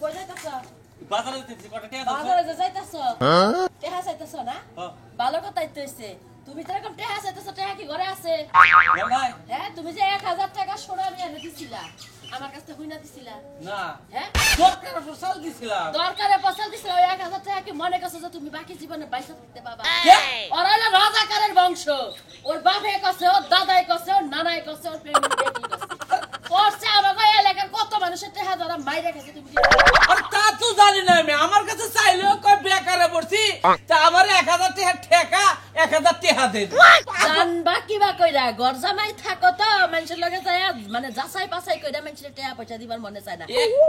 কই যাইতাছ? বাজারে যাইতেছি কটা টাকা দাও বাজারে যাইতাছ? টেহা চাইতাছ না? ভালো কথাই তো হইছে। তুমি তো এরকম টেহা চাইতাছ, টেহা কি ঘরে আছে? ভাই হ্যাঁ, তুমি যে 1000 টাকা সোনা আমি এনে দিছিলা, আমার কাছে তো হইনা দিছিলা না হ্যাঁ? দরকার ফসল দিছিলাম দরকারে পছন্দ দিছিল ওই 1000 টাকা কি মনে করছো যে তুমি বাকি জীবনে বাইসা থাকতে পাবা? ওর হলো রাজাকারের বংশ, ওর বাপে কছে, ওর দাদাই কছে, ওর নানাই কছে, ওর প্রেমিক বেটি কছে। করছে আমাকে এলাকার কত মানুষের টেহা ধরা মাইরা গেছে তুমি। আরে তা তো জানি না আমি, আমার কাছে চাইলেও কই বেকারে পড়ছি, তা আমার 1000 টাকা ঠেকা 1000 টাকা দেন। জানবা কিবা কইরা ঘর জামাই থাকো তো মানুষের লগে যায় মানে যাচাই পাছাই কইরা মানুষের টাকা পয়সা দিবার মনে চায় না।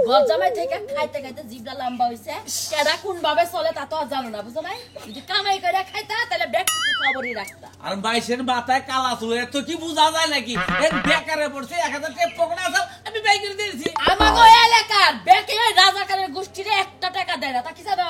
ঘর জামাই থেকে খাইতে খাইতে জিভটা লম্বা হইছে, কেডা কোন ভাবে চলে তা তো আর জানো না, বুঝো নাই? যদি কামাই কইরা খাইতা তাহলে ব্যক্তি খবরই রাখতা। আর বাইশের মাথায় কালা চুল এত কি বোঝা যায় নাকি? এর বেকারে পড়ছে 1000 টাকা পকেটে আছে, আমি বাই করে দিয়েছি। আমাগো এলাকার বেকে রাজাকারের গোষ্ঠীরে একটা টাকা দেয় না, তা কি জানো?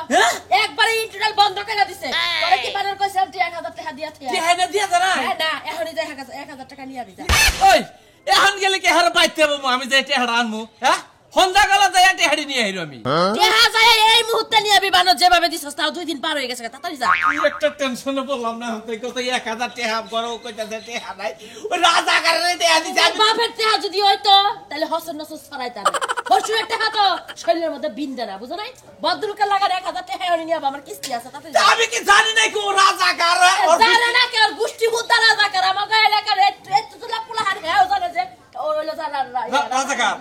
একবারে ইন্টারনেট বন্ধ করে দিছে। পরে কি বানার কইছে 1000 টাকা দিয়া থিয়া। টেহাইনা দিয়া জানা না এখনই যাই 1000 টাকা নিয়ে আবি যা। ওই এখন গেলে কি হার বাইতে পাবো? আমি যে টেহাড়া আনমু হ্যাঁ সন্ধ্যা গেলা যাই টেহাড়ি নিয়ে আইরো আমি। টেহা যায় এই মুহূর্তে নিয়ে আবি, বানো যেভাবে দিছস তাও 2 দিন পার হয়ে গেছে, তাড়াতাড়ি যা। একটা টেনশনে বললাম না, তুই কত 1000 টাকা বড় কইতাছে টেহা নাই, ওই রাজাকারের টেহা দিছে। আমি বাপের টেহা যদি হইতো তাহলে হসন নসস ছড়াইতাম। হসুরের টেহা তো শরীরের মধ্যে বিন্দে না, বুঝো নাই? বদরুকে লাগার 1000 টাকা নিয়ে আবার আমার কিস্তি আছে, তাড়াতাড়ি যা। আমি কি জানি না কি ও রাজাকার? জানে না কি ওর গোষ্ঠী মুদ্রা রাজাকার? আমাকে এলাকার একটু তুলা পোলা হার হেও জানে যে ওর হলো রাজাকার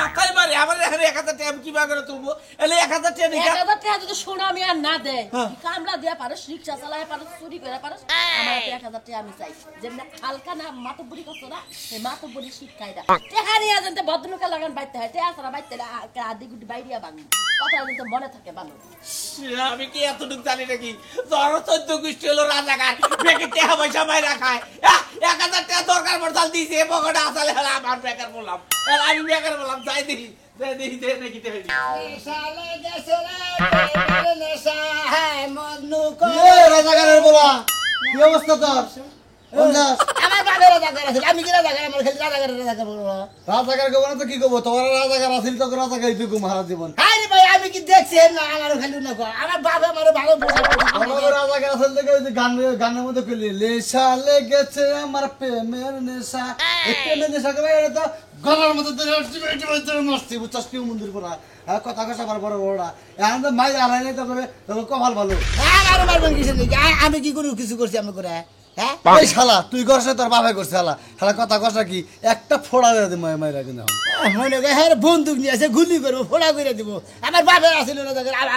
মাথায় মারে আমার এখানে 1000 টাকা আমি কিভাবে করে তুলবো? এলে 1000 টাকা নিকা 1000 টাকা যদি সোনা আমি আর না দে, কামলা দিয়া পারস, রিকশা চালায় পারস, চুরি করে পারস, আমার 1000 টাকা আমি চাই। যেমন হালকা না মাতব্বরি করছো না, সেই মাতব্বরি শিক্ষাই দা। টাকা নিয়ে যেতে ভদ্রলোকে লাগান বাইতে হয়, টাকা ছাড়া বাইতে আদি গুটি বাইরিয়া ভাঙি, কথা কিন্তু মনে থাকে ভালো। আমি কি এতটুকু জানি নাকি? তোর 14 গোষ্ঠী হলো রাজাকার, বেকে টাকা পয়সা মাইরা খায়। 1000 টাকা দরকার পড়তাল দিছে পকেটে আসলে আমার বেকার বললাম, আমি বেকার বললাম। যাই দেখি দেখি নাকি রাজাকারের বলা কি অবস্থা তোর? আমার বাপের রাজাকার আছে, আমি কি রাজাকার? আমার খালি রাজাকার বলবো। রাজাকার কব না তো কি কব? তোমার রাজাকার আছিল তো রাজাকার তুই মারা জীবন। আরে ভাই আমি কি দেখছি না? আমার খালি না আমার বাপ আমার ভালো আমার রাজাকার আছিল থেকে ওই যে গানের মধ্যে কইলি নেশা লেগেছে আমার প্রেমের নেশা। এই প্রেমের নেশা করে এটা তো গলার মধ্যে ধরে মস্তি বুঝছস কি মন্দির করা কথা কথা বড় বড় বড়া এখন তো মাই আলাই নাই তবে কপাল ভালো। আর মারবেন কিছু নেই, আমি কি কোনো কিছু করছি আমি করে? হ্যাঁ এই শালা তুই করছ তোর বাপে করছে শালা শালা কথা কষ্ট কি একটা ফোড়া দিয়ে দে মাইরা কিনা মনে করে হ্যাঁ বন্দুক নিয়ে আসে গুলি করবো, ফোড়া করে দিব। আমার বাপের আসলে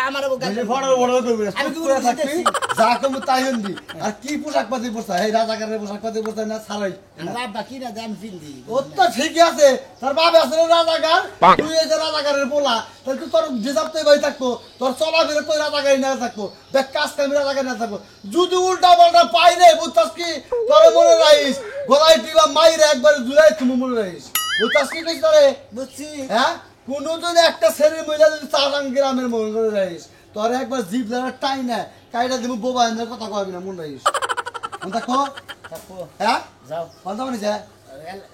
আমার ফোড়া বড় করবি আমি কি করে থাকবি যা কম তাই হন্দি। আর কি পোশাক পাতি পরছ এই রাজাকারের পোশাক পাতি পরছ না ছাড়াই বাবা কি না দাম পিন্দি ও তো ঠিকই আছে তোর বাপ আসলে রাজাকার তুই এই যে রাজাকারের পোলা তাহলে তুই তোর যেজাবতে ভাই থাকবো তোর চলা ফিরে তুই রাজাকারি না থাকবো দেখ কাজ কামি রাজাকারি না থাকবো যদি উল্টা পাল্টা পাই রে বুঝছস কি তোর মনে রাখিস গলায় টিলা মাইরে একবার জুলাই তুমি মনে রাখিস বুঝছস কি কইছ তোরে বুঝছি। হ্যাঁ কোনো যদি একটা ছেলে মহিলা যদি চালান গ্রামের মনে করে রাখিস তোর একবার জিভ লাগা টাই না কাইটা দিব বোবা এনে কথা কবি না মনে রাখিস দেখো হ্যাঁ যাও কথা মানে যা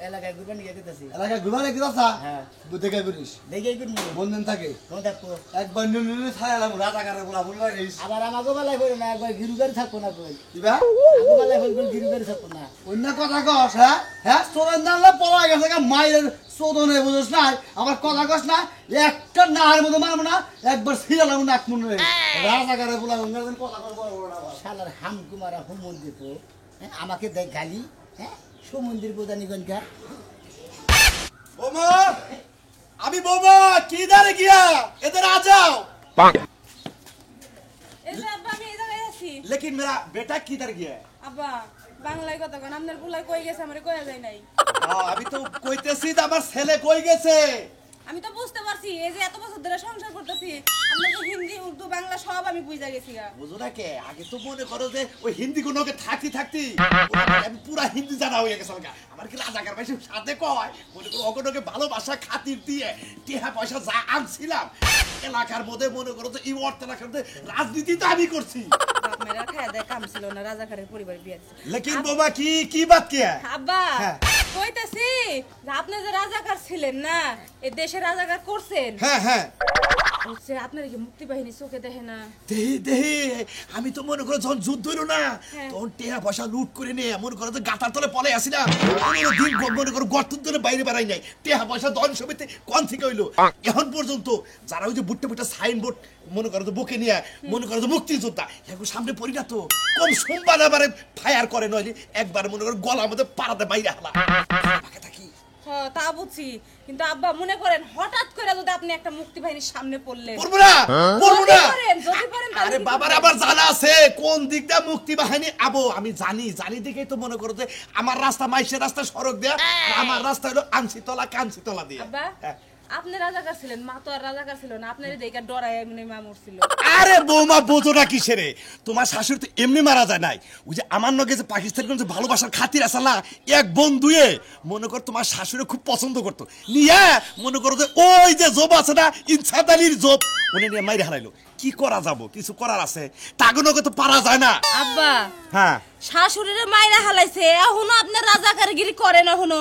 এলাকায় ঘুরবেন নিয়ে যেতেছি। এলাকায় ঘুমালে কি কথা হ্যাঁ দেখে করিস দেখে ঘুরবো বন্ধন থাকে দেখো। একবার নুনু ছাড়ালাম রাজাকারে বলা বল রাখিস আবার আমাকে বেলায় বলি না, একবার গিরুগারি থাকবো না কই দিবা আমাকে বেলায় বলবো গিরুগারি থাকবো না। অন্য কথা কস হ্যাঁ হ্যাঁ তোর নামলে পড়া গেছে মায়ের চোদনে বুঝছ না আমার কথা কস না একটা নাহের মতো মারবো না একবার ছিড়ালাম নাক মনে রাজাকারে বলা কথা কর শালার হাম কুমারা হুমন দিত আমাকে দেখ গালি। হ্যাঁ সমুদ্রের প্রধানী গনকা বোমা আমি বোমা কি দাঁড়ে গিয়া এদের आ जाओ এসে আব্বা আমি এই জায়গায় আছি। लेकिन मेरा बेटा किधर गया है আব্বা বাংলায় কথা কোন আপনার পুলাই কই গেছে আমারে কইয়া যায় নাই। अभी तो কইতেছি আমার ছেলে কই গেছে আমি তো বুঝতে পারছি এই যে এত বছর ধরে সংসার করতেছি আপনি তো হিন্দি উর্দু বাংলা সব আমি বুঝা গেছি গা। বুঝো না কে আগে তো মনে করো যে ওই হিন্দি গুলোকে থাকতি আমি পুরা হিন্দি জানা হয়ে গেছে আমার কি রাজাকার ভাই সাথে কয় মনে করো অগণকে ভালোবাসা খাতির দিয়ে টিহা পয়সা যা আনছিলাম এলাকার মধ্যে মনে করো যে এই অর্থ এলাকার মধ্যে রাজনীতি তো আমি করছি। বাপ মেয়েরা খায়া দেয় কাম ছিল না রাজাকারের পরিবার বিয়ে দিছে। लेकिन बाबा की बात क्या है আব্বা কইতাছি যে আপনি যে রাজাকার ছিলেন না এই দেশে রাজাকার করছেন হ্যাঁ বলছে আপনার কি মুক্তি বাহিনী চোখে দেখে না? দেহি দেহি আমি তো মনে করো যখন যুদ্ধ হইলো না হ্যাঁ। তখন টেহা পয়সা লুট করে নিয়ে মনে করো যে গাতার তলে পলে আসি না 15 দিন মনে করো গর্তের তলে বাইরে বেড়াই নাই টেহা পয়সা দন সমিতি কোন থেকে হইলো এখন পর্যন্ত যারা ওই যে বুট্টে বুট্টে সাইনবোর্ড মনে করো যে বুকে নিয়ে মনে করো যে মুক্তিযোদ্ধা এখন সামনে পড়ি না তো কম সোমবার আবারে ফায়ার করে নইলে একবার মনে করো গলার মধ্যে পাড়াতে বাইরে হালা আমাকে থাকি হ্যাঁ তা বুঝছি, কিন্তু আব্বা মনে করেন হঠাৎ করে যদি আপনি একটা মুক্তি বাহিনীর সামনে পড়লেন, পড়বো না পড়বো না যদি পড়েন তাহলে আরে কি বাবার করবেন? আবার জানা আছে কোন দিকটা মুক্তি বাহিনী আবো আমি জানি জানি দেখেই তো মনে করো যে আমার রাস্তা মাইশের রাস্তা সড়ক দেয়া আর আমার রাস্তা হলো আনসিতলা কাঞ্চিতলা দিয়ে আব্বা হ্যাঁ। আপনি রাজাকার ছিলেন, মা তো আর রাজাকার ছিল না, আপনার দেখে ডরায় এমনি মা মরছিল। আরে বৌমা বোঝো না কিসেরে তোমার শাশুড়ি তো এমনি মারা যায় নাই ওই যে আমার নগে যে পাকিস্তানের যে ভালোবাসার খাতির আছে না এক বন্ধুয়ে মনে কর তোমার শাশুড়ি খুব পছন্দ করতো নিয়ে মনে করো যে ওই যে জব আছে না ইনসাদ আলীর জব উনি নিয়ে মাইরে হারাইলো কি করা যাব কিছু করার আছে তাগুনকে তো পারা যায় না আব্বা হ্যাঁ শাশুড়িরে মাইরা হালাইছে, এখনো আপনার রাজাকারগিরি করেন, এখনো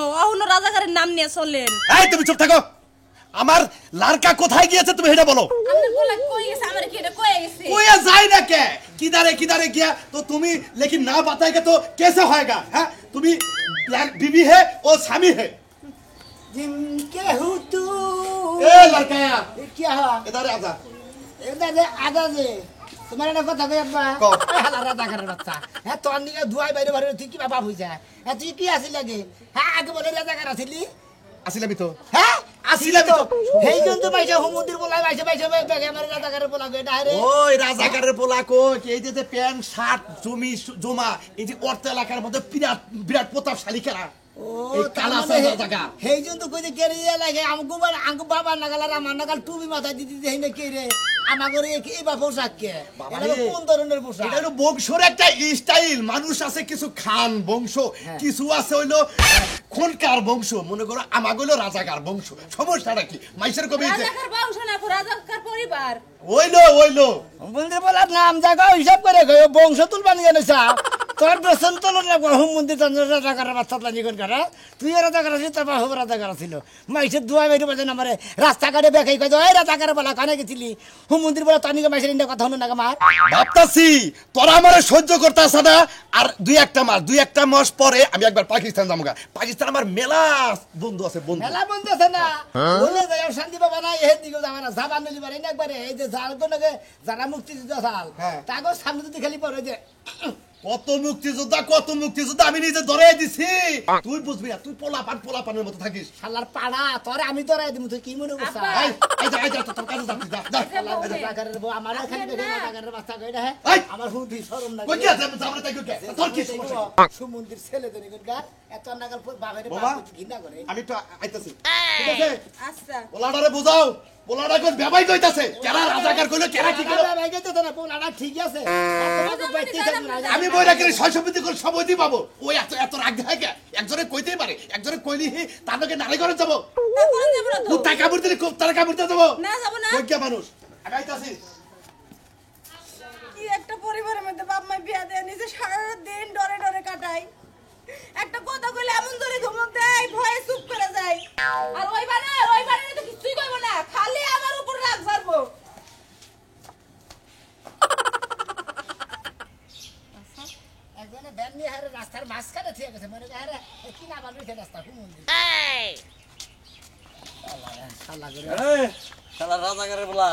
রাজাকারের নাম নিয়ে চলেন। এই তুমি চুপ থাকো আমার লারকা কোথায় গিয়েছে তুমি এটা বলো আপনার বলা কই গেছে, আমার কি এটা কই গেছে? कोई जाए ना क्या किधर गया तो तुम्ही लेकिन ना बताएगा तो कैसे होएगा हैं तुम्ही बीवी है और स्वामी है जिनके हूँ तू ए लड़का ये क्या है इधर आजा इधर दे आधा दे तुम्हारे ना কথা কই আব্বা কও। হালা রাজা করে বাচ্চা হ্যাঁ তোর নিয়ে ধুয়াই বাইরে বাইরে তুই কি বাবা হই যায় হ্যাঁ তুই কি আসিল লাগে হ্যাঁ আগে বলে রাজা করে আসিলি আসিলামি তো হ্যাঁ আসিলামি তো সেই জন্য পয়সা হুমুদির বলাই পয়সা ব্যাগে আমার রাজা করে বলা গো এটা রে ওই রাজাকারের পোলা কো এই যে প্যান্ট শার্ট জমি জমা এই যে অর্থ এলাকার মধ্যে বিরাট বিরাট প্রতাপশালী খেলা এই কালা সাদা জায়গা সেই জন্য কই যে কেরিয়া লাগে আমগো বাবা নাগালার আমার নাগাল টুপি মাথায় দিতে দেই না কে রে আমাগরে এই বা পোশাক কে এটা কোন ধরনের পোশাক এটা হলো বংশের একটা স্টাইল মানুষ আছে কিছু খান বংশ কিছু আছে হইলো খনকার বংশ মনে করো আমাগুলো রাজাকার বংশ সমস্যাটা কি মাইসের কবি রাজাকার বংশ না, রাজাকার পরিবার। ওইলো বলতে বলার নাম জায়গা হিসাব করে গো বংশ তুলবানি জানিস তোর বেসন তোল না হুম মন্দির রাজা করার বাচ্চা প্লানি কোন করা তুই রাজা করা ছিল তারপর হব রাজা করা ছিল মাইসের দুয়া বেরিয়ে বাজে আমারে রাস্তাঘাটে বেকাই কয় ওই রাজা করে বলা কানে গেছিলি হুম মন্দির বলা তানিকে মাইসের ইন্ডা কথা হলো না আমার ভাবতাছি তোরা আমারে সহ্য করতেছ না আর দুই একটা মাস পরে আমি একবার পাকিস্তান যাবো পাকিস্তান আমার মেলা বন্ধু আছে বন্ধু মেলা বন্ধ আছে না বলে যাই শান্তি বাবা না এর দিকে যাবে না যাবা নলি পারে না একবারে এই যে যার কোন যারা মুক্তিযোদ্ধা সাল হ্যাঁ। তাগো সামনে যদি খালি পড়ে যে কত মুক্তিযোদ্ধা আমি নিজে ধরে দিছি তুই বুঝবি না তুই পোলাপানের মতো থাকিস শালার পাড়া তোরে আমি ধরে দিমু তুই কি মনে করছ আব্বা। এই যা তোর কাছে যাচ্ছি যা রাজাকারের বউ আমার খালি দেখে রাজাকারের বাচ্চা কইরা হ্যাঁ এই! আমার হুঁদি শরম না কই গেছে যাবরে তাই কই তোর কি সমস্যা সুমন্দির ছেলে দেনি কোনকার এত নাগাল বাবারে বাবা বাবা ঘৃণা করে আমি তো আইতাছি ঠিক আছে আচ্ছা পোলাডারে বুঝাও পোলাডা কোন বেবাই কইতাছে কেরা রাজাকার কইলো কেরা কি কইলো ভাই গেতে তো না পোলাটা ঠিক আছে আমি বইরা করে শৈশবীতি করে সবইতি পাবো ওই এত রাগ দেখায় কে একজনে কইতেই পারে একজনে কইলি তাদেরকে নারী করে যাবো এখন যাব না তো। কুত্তা কামড় দিলে কুত্তার কামড় দিয়ে যাবো না যাব না। কই কে মানুষ আমি আইতাছি কি একটা পরিবারের মধ্যে বাপ মা বিয়া দেয় নিজে সারা দিন ডরে ডরে কাটাই, একটা কথা কইলে এমন ধরে ধমক দেয় ভয়ে চুপ করে যায়, আর ওইবারে তো কিছুই কইব না, খালি আমার উপর রাগ ছাড়বো। একজনে ব্যান নিয়ে হারে রাস্তার মাঝখানে ঠিক আছে মনে করে আরে কি না বালু রাস্তা হুমন্দির শালা করে শালা রাজাকারের বলা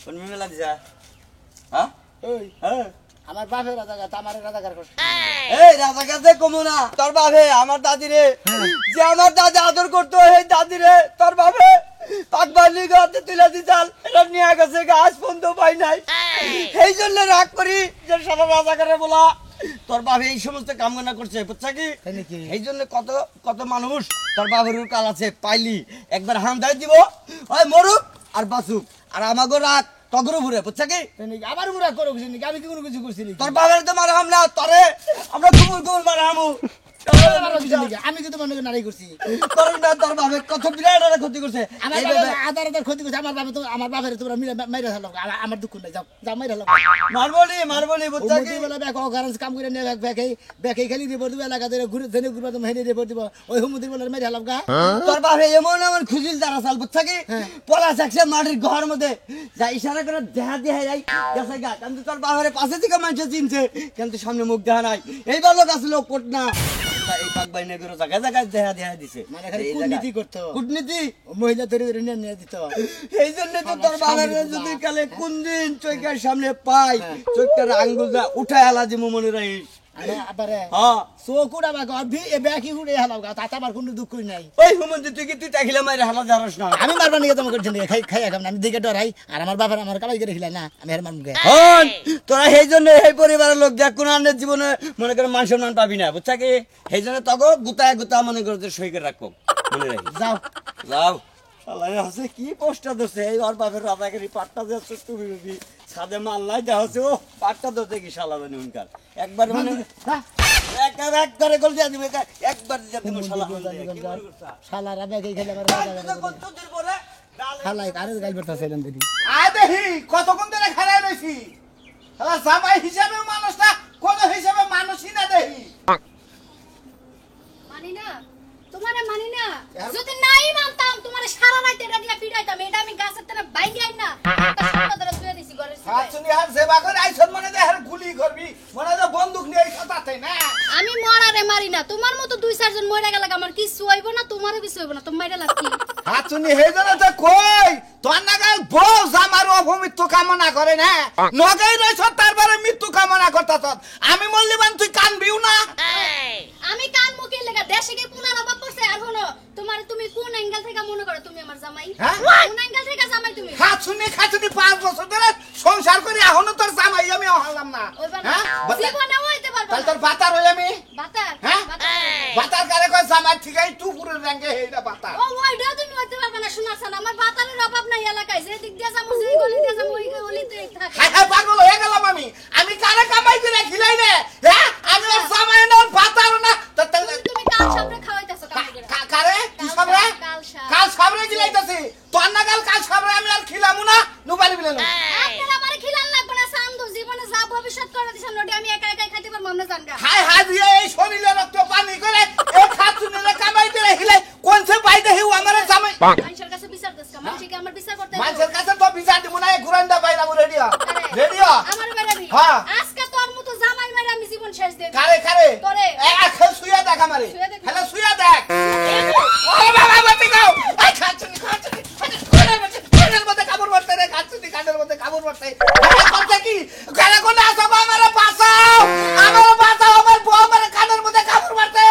কোন মেলা দিছা হ্যাঁ ওই হ্যাঁ আমার বাপের রাজাকার তামারে রাজাকার করছে এই রাজাকার দে কমু না তোর বাপে আমার দাদি রে যে আমার দাদি আদর করতো এই দাদি রে তোর বাপে পাকবালি গাতে তুলে দিতাল এটা নিয়ে গেছে গাছ বন্ধ পাই নাই এই জন্য রাগ করি যে সারা রাজাকারে বলা তোর বাপে এই সমস্ত কামনা করছে বুঝছা কি তাই নাকি? এই জন্য কত কত মানুষ তোর বাপের কাল আছে পাইলি একবার হাম দাই দিব ওই মরুক আর বাসুক আর আমাগো রাগ তগরু ঘুরে বুঝছা কি আবার মুরা করো কিছু নাকি আমি কি কোনো কিছু করছি নাকি? তোর বাবার তো মারা হামলা তোরে আমরা ঘুমুর ঘুমুর মারা হামু আমি কিন্তু মনে নারী করছি তোর না তোর বাপে কত বিরাট একটা ক্ষতি করছে আমার এইভাবে আধার আধার ক্ষতি করছে আমার বাপের তোমরা মাইরা ফেলো আমার দুঃখ নাই যাও যাও মাইরা ফেলো মারবনি বুঝছা কি বলে ব্যাগ অগারেন্স কাম করে নিয়ে ব্যাগ খালি রিপোর্ট দিব এলাকা ধরে ঘুরে জেনে ঘুরবা তুমি হেনে রিপোর্ট দিব ওই হুমুদির বলে মাইরা ফেলাম গা তোর বাপে এমন এমন খুশিল তারা চাল বুঝছা কি পলা থাকছে মাটির ঘর মধ্যে যা ইশারা করে দেখা দেখা যাই গেছে গা কিন্তু তোর বাপের পাশে থেকে মানুষ চিনছে কিন্তু সামনে মুখ দেখা নাই এইবার লোক আসলো কোট না এই পাক বাইনে করে জায়গা জায়গায় দেখা দেখা দিছে মানে খালি কূটনীতি করতো কূটনীতি মহিলা ধরে ধরে নিয়ে দিত এই জন্য তো তোর বাবার যদি কালে কোন দিন চৈকার সামনে পাই চৈকার আঙ্গুলটা উঠায় আলা যে মনে রাখিস আবারে হ্যাঁ চকুড়া বা গর্ভি এ ব্যাকি উড়ে হালাও গা তাতে আমার কোনো দুঃখ নাই ওই হুমন্দি তুই কি তুই তাকিলে মাইরে হালা জানাস না আমি মারবা নিয়ে তোমাকে খাই খাম না আমি দিকে ডরাই আর আমার বাবার আমার কালাই করে খিলাই না আমি আর মারমু গে হন তোরা সেই জন্য এই পরিবারের লোক দেখ কোন আনের জীবনে মনে করে মান সম্মান পাবি না বুঝছা কি সেই জন্য তখন গুতায় গুতা মনে করে তোর সই করে রাখবো মনে রাখি যাও যাও শালা আছে কি পোস্টটা দিচ্ছে এই ওর বাপের রাজাগিরি পাট্টা দিচ্ছে তুমি রবি সাদে মাল্লাই দেওয়া হচ্ছে ও পাট্টা দিচ্ছে কি শালা জানি উনকার একবার মানে এক করে গোল দিয়ে দিবে একবার দিয়ে দিবে শালা শালারা ব্যাগে খেলে আমার খালাই আরে গাল বেরতাছে এরন দিদি আয় দেখি কতক্ষণ ধরে খেলায় রয়েছি জামাই হিসাবে মানুষটা কোন হিসাবে মানুষই না দেখি মানি না তোমারে মানি না যদি নাই মানতাম তোমারে সারা রাত এটা নিয়ে পিটাইতাম এটা আমি গাছের তলে বাইঙ্গাই না একটা সপ্তাহ ধরে শুয়ে দিছি ঘরের হাত সিপাই শুনি আর সেবা করে আইসন মনে দেহের গুলি করবি মনে দে বন্দুক নিয়ে সাথে না আমি মরারে মারি না তোমার মতো দুই চারজন মরে গেলে আমার কিছু হইব না তোমারও কিছু হইব না তুমি মাইরা লাগছি হাত শুনি হে জন্য তো কই তোর নাগাল বউ জামার অপমৃত্যু কামনা করে না নগেই রইছ তারপরে মৃত্যু কামনা করতাছ আমি মল্লিবান তুই কানবিও না আমি কান মুখে লেগা দেশে গিয়ে পুনার অভাব পড়ছে আর হলো তোমার তুমি কোন অ্যাঙ্গেল থেকে মনে করো তুমি আমার জামাই হ্যাঁ? কোন অ্যাঙ্গেল থেকে জামাই তুমি হাত শুনি খাচুনি 5 বছর ধরে সংসার করে এখনো তোর জামাই আমি হলাম না ওইবার হ্যাঁ জীবনে হইতে পারবে তাহলে তোর বাতার হই আমি বাতার হ্যাঁ বাতার কারে কয় জামাই ঠিকই টুকুরের রঙে হেইটা বাতার ও ওইটা তুমি হইতে পারবে না শোনাছ না আমার বাতারের অভাব নাই এলাকায় যে দিক দিয়ে যাবো যে গলি দিয়ে যাবো ওই গলিতে থাকে হাই হাই পাগল হয়ে গেলাম আমি কারে কামাই করে খিলাই রে হ্যাঁ আমি ওর জামাই না ওর বাতার না তুমি কাল সামনে খাওয়াইতাছো কাল করে কারে কি সামনে কাল সামনে খিলাইতাছি তোর না কাল সামনে আমি আর খিলামু না নুবালি বিলে আপনারা আমারে খিলান লাগবে না সামদু জীবনে যা ভবিষ্যৎ করে দিছেন ওটি আমি একা একাই খাইতে পারবো আমরা জানগা হাই হাই দিয়ে এই শরীরে রক্ত পানি করে এই খাচুনিরে কামাই করে খিলাই কোন সে বাইদে হিউ আমারে জামাই মানুষের কাছে বিচার দেসকা মানুষকে আমার বিচার করতে মানুষের কাছে তো বিচার দিব না ঘুরান্ডা বাইরামু রেডিও রেডিও আমার বেরাবি হ্যাঁ। আজকে তোর মতো জামাই মাইরা আমি জীবন শেষ দেব কারে করে। খেল সুইয়া দেখ আমারে শুয়ে দেখ। হ্যালো সুইয়া দেখ ও বাবা বাতি গাও আই খাচুনি কানের মধ্যে কাপড় পড়তে রে খাচুনি কানের মধ্যে কাপড় পড়তে করতে কি গালে কোন আসো আমারে বাঁচাও আমার বউ আমারে কানের মধ্যে কাপড় পড়তে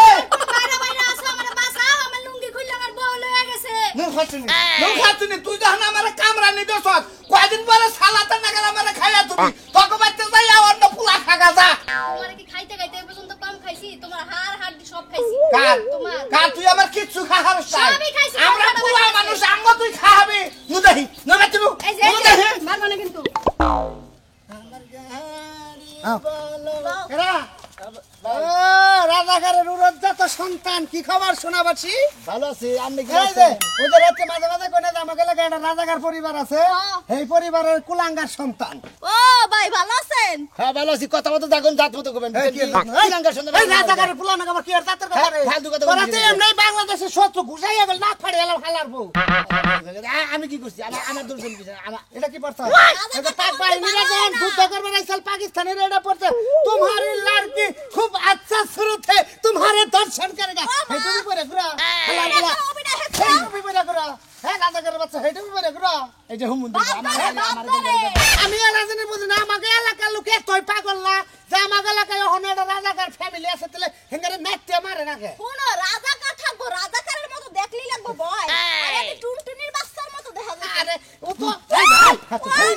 বাইরে বাইরে আসো আমারে বাঁচাও আমার লুঙ্গি খুললে আমার বউ লয়ে গেছে খাচুনি তুই যখন আমারে কামরা নি দছস কয়দিন পরে সালাতে না গেল আমারে খাইয়া তুমি তোকে বাইতে যাই অন্য পুলা খাগা যা তোমারে কি খাইতে খাইতে এই পর্যন্ত কম খাইছি তোমার হাড় হাড় সব খাইছি তোমার কার তুই আমার কিচ্ছু খাহারস না সবই খাইছি, আমরা খাওয়া পুরা দাওয়া মানুষ আঙ্গ তুই খাবি নুদাহি না তুই এই যে নুদাহি মারবা না কিন্তু এরা রাজাকারের উড়োজাত সন্তান কি খবর শোনাবাছি ভালো আছি আপনি কি আছেন ওদের রাতে মাঝে মাঝে কোনে আমাকে লাগে একটা রাজাকার পরিবার আছে এই পরিবারের কুলাঙ্গার সন্তান ও ভাই ভালো আছেন হ্যাঁ ভালো আছি কথা মতো দেখুন জাত মতো করবেন কুলাঙ্গার সন্তান এই রাজাকারের পুলানা আবার কি আর তাতের কথা রে ফালতু কথা তোরা বলছিস তো এমনি বাংলাদেশের শত্রু ঘুষাইয়া গেল না ফাড়ে এলাম খালার বউ আমি কি করছি আমার দর্শন কি আমার এটা কি পড়তা এটা পাক বাহিনীরা যখন যুদ্ধ করবে না সাল পাকিস্তানের এটা পড়ছে তোমারি লড়কি খুব আচ্ছা শুরু থে তোমারে দর্শন করেগা এই তুমি পড়ে গুরা হালা হালা এই তুমি পড়ে গুরা হ্যাঁ রাজাকারের বাচ্চা এই তুমি পড়ে গুরা এই যে হুমুন্দি আমার আমি রাজনী বুঝি না আমাকে এলাকার লোক এতই পাগল না যে আমাকে এলাকায় এখন একটা রাজাকার ফ্যামিলি আছে তাহলে হেঙ্গারে মেটতে মারে নাকি কোন রাজাকার থাকবো রাজাকারের মতো দেখলেই লাগবো ভয় আরে এত টুনটুনির বাচ্চার মতো দেখা যায় আরে ও তো এই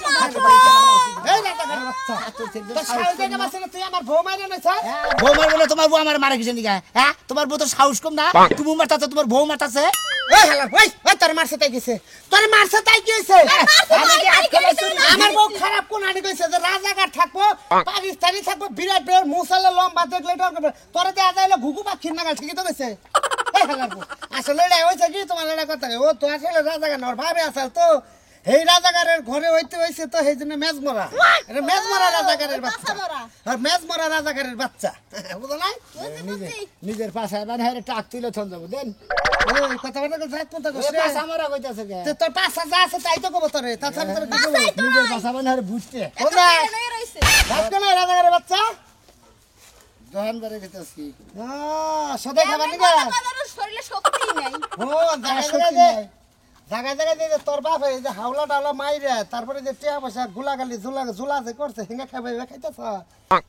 রাজাকারের বাচ্চা তো সাহস দেখে বাসে তুই আমার বউ মারে না স্যার বউ মার বলে তোমার বউ আমার মারা গেছে নিকা হ্যাঁ তোমার বউ তো সাহস কম না তুমি মারতাছে তোমার বউ মারতাছে এই হালা ওই তোর মারছে তাই গেছে তোর মারছে তাই কি হইছে আমার বউ খারাপ কোন আড়ি কইছে যে রাজাকার থাকবো পাকিস্তানি থাকবো বিরাট বিরাট মুসাল্লা লম্বা দেখলে ডর করবে তোরে দেয়া যাইলে ঘুঘু পাখির নাগাল ঠিকই তো কইছে এই হালার বউ আসলে এটা হইছে কি তোমার এটা কথা ও তো আসলে রাজাকার নর ভাবে আসল তো এই রাজাকারের ঘরে হইতে হইছে তো এই জন্য মেজমরা এটা মেজমরা রাজাকারের বাচ্চা আর মেজমরা রাজাকারের বাচ্চা বুঝো না নিজের পাশে মানে হেরে টাক তুলে থন যাব দেন ওই কথা বলতে যাইত মত কইছে পাশা মারা কইতাছে কে তো তোর পাশা যা আছে তাই তো কব তোরে তাছাড়া তোর কি কব নিজের পাশা মানে হেরে বুঝতে ওরা রাজকে না রাজাকারের বাচ্চা দহন করে গেতাছি সদা খাবার নিগা শরীরে শক্তি নাই ও জায়গায় জায়গায় যে তোর বাপ এই যে হাওলা টাওলা মাইরে তারপরে যে টিয়া পয়সা গুলাগালি ঝুলা যে করছে হিঙ্গা খাবে খাইতেছ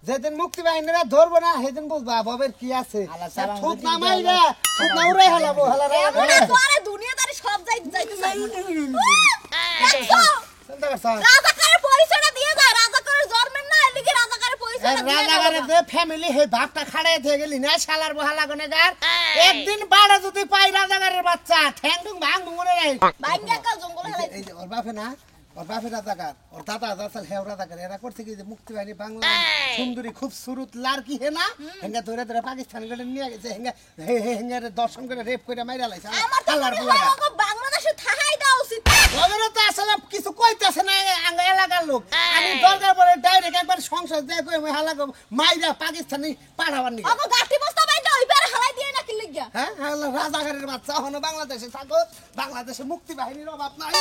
যেদিন মুক্তি বাহিনীরা ধরবো না সেদিন বুঝবা বাবের কি আছে ঠুক না মাইরে ঠুক না উড়াই হালাবো তোরে দুনিয়াদারি সব যাইতে চাই রাজাকারের পরিচয়টা দিয়ে যায় রাজাকারের জন্মের না এদিকে রাজাকারের পরিচয়টা দিয়ে রাজাকারের যে ফ্যামিলি হে ভাবটা খাড়াই দিয়ে গেলি না শালার বহালা গনেগার একদিন বাড়া যদি পাই রাজাকারের বাচ্চা ঠ্যাং ঠুং ভাঙ মনে নাই বাইঙ্গা কাল জঙ্গল হেলাই এই যে ওর বাপে না ওর বাপে রাজাকার ওর দাদা আসল হেও রাজাকার এরা করছে কি যে মুক্তি বাহিনী বাংলা সুন্দরী খুব সুরত লারকি হে না হেঙ্গা ধরে ধরে পাকিস্তান গলে নিয়ে গেছে হেঙ্গা হেঙ্গা দর্শন করে রেপ করে মাইরা লাইছে আমার তো মনে হয় ওকে বাংলাদেশে থাকাই দেওয়া উচিত ওদের তো আসলে কিছু কইতাছে না আঙ্গ এলাকার লোক আমি দরকার পড়ে ডাইরেক্ট একবার সংসদ দিয়ে কই আমি হালাগো মাইরা পাকিস্তানি পাঠাবার নি ওকে গাটি বস্তা বাইটা ওই পারে হালাই দিয়ে না কি লাগিয়া হ্যাঁ রাজাকারের বাচ্চা হনো বাংলাদেশে থাকো বাংলাদেশে মুক্তি বাহিনীর অভাব নাই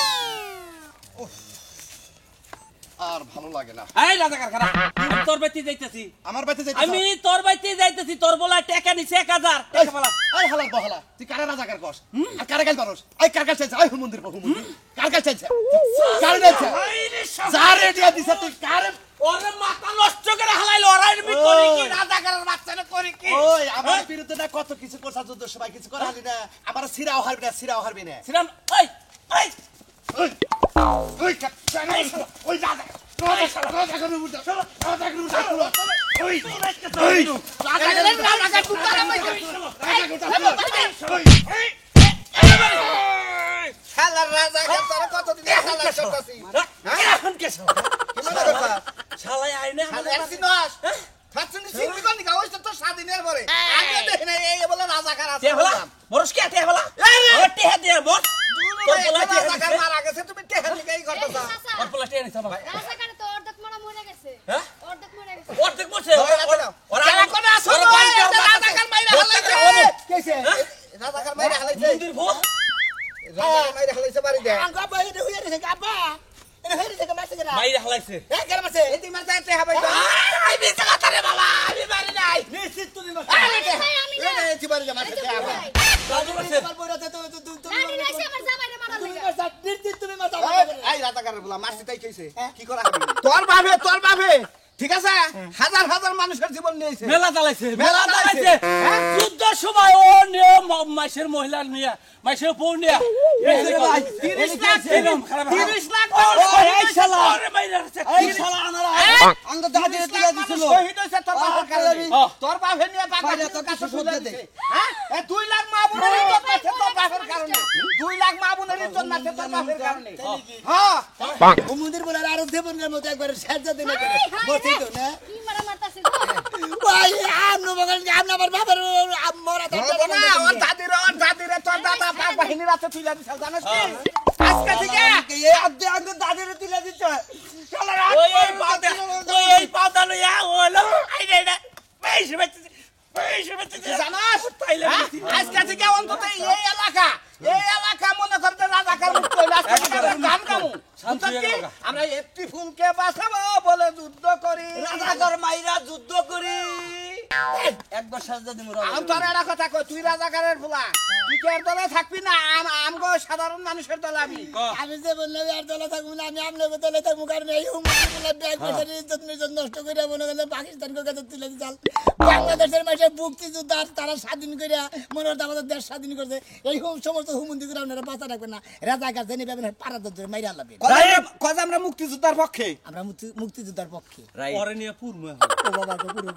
আর ভালো লাগে না এই রাজাকার খারাপ আমি তোর বাইতে যাইতাছি আমার বাড়িতে যাইতে আমি তোর বাইতে যাইতাছি তোর বলা টাকা নিছে 1000 টাকা বলা এই হালাল বহালা তুই কারে রাজাকার কস আর কারে গাল পারস এই কার কাছে চাইছে এই হুমন্দির হুমন্দির কার কাছে চাইছে কার কাছে যারে দিয়া দিছ তুই কারে ওরে মাথা নষ্ট করে হালাইলো ওরা আমি করি কি রাজাকারের বাচ্চানে করি কি ওই আমার বিরুদ্ধে না কত কিছু করছ যুদ্ধ সবাই কিছু করালি না আমার সিরাও হারবি না শ্রীরাম ওই ওই ওই ওই ওই রাজাকার উঠা ওই ওই রাজাকার পুতারা শালার রাজাকার তোরা কতদিন শালা করতাছি এখন কে কি মনে করতা শালাই আইনে শালা একদিনস থাকছনি সিনবি কোন দিকে ওই তো স্বাধীনের পরে আগে দেখেন এই বলে রাজাকার আছে তে হলা বরস কে তে হলা ও তে দে বস তোর বলা তে রাজাকার মারা গেছে তুমি টেহার লিগাই করতেছ ওর বলা তে নিছ বাবা রাজাকার তো অর্ধেক মরে গেছে হ্যাঁ অর্ধেক মরে গেছে অর্ধেক মরছে ওরা কোন আসো রাজাকার মাইরা হালাইছে কেছে রাজাকার মাইরা হালাইছে মন্দির ভূত রাজাকার মাইরা হালাইছে বাড়ি দে আঙ্গা বাইরে হইয়া রে গাবা এনে হইরে থেকে মাসে গরা মাইরা হালাইছে এ কেন মাসে এই তিমার যাইতে হবে তো আই বিছে কথা রে বাবা আমি বাড়ি নাই নিশ্চিত তুমি এই তিমার জামা থেকে হবে রাজু বলছে রানী নাইছে আমার জামাইরে মারার লাগা এই রাজাকারের বলা মারছি তাই কইছে কি করা হবে তোর বাপে ঠিক আছে হাজার হাজার মানুষের জীবন নিয়েছে মেলা চালাইছে মেলা চালাইছে। যুদ্ধ সময় ও নিয়ে মাইশের মহিলা নিয়ে মাইশের বউ নিয়ে 30 লাখ 30 লাখ এই শালা এই শালা আনারা অঙ্গ দাদি তুলে দিছিল শহীদ হইছে তোর বাপের কারণে তোর বাপে নিয়ে পাগল তোর কাছে শুনতে দে হ্যাঁ এই 2 লাখ মা বোনের ইজ্জত আছে তোর বাপের কারণে 2 লাখ মা বোনের ইজ্জত আছে তোর বাপের কারণে হ্যাঁ মন্দির বলে আর দেবনের মতো একবার সাজা দিনে করে বসে তো না কি মারা মারতাছিস ভাই আমনো বগল আমনা আমার বাবার মরা ধরবো না ওর দাদিরে তোর দাদা পাক বাহিনীর আছে তুলে দিছ জানিস কি আজকে থেকে এই আগে দাদিরে তুলে দিছ শালা এই পাতা লইয়া হলো আই রে বেশ জানাস আজকে থেকে অন্তত এই এলাকা মনে করতে রাজাকার মুক্ত হইল আজকে থেকে গান গামু আমরা একটি ফুলকে বাঁচাবো বলে যুদ্ধ করি রাজাকার মাইরা যুদ্ধ করি একবার সাজা দিমু আমি তোর একটা কথা কই তুই রাজাকারের ফুলা তুই কি এর দলে থাকবি না আমগো সাধারণ মানুষের দলে আমি যে বললাম আর দলে থাকবো না আমি আমনে দলে থাকবো কারণ এই হুমকি বলে ব্যাগ পয়সার ইজ্জত নিজত নষ্ট করে মনে করলে পাকিস্তানকে কাছে তুলে দিছাল বাংলাদেশের মানুষের মুক্তিযুদ্ধ আর তারা স্বাধীন করে মনে হতো আমাদের দেশ স্বাধীন করছে এই সমস্ত হুমন্দি করে আপনারা বাঁচা রাখবেন না রাজাকার জেনে পাবেন পাড়া ধরে মাইরা লাবে কথা আমরা মুক্তিযোদ্ধার পক্ষে আমরা মুক্তিযোদ্ধার পক্ষে পরে নিয়ে পূর্ণ ও বাবা তো পুরো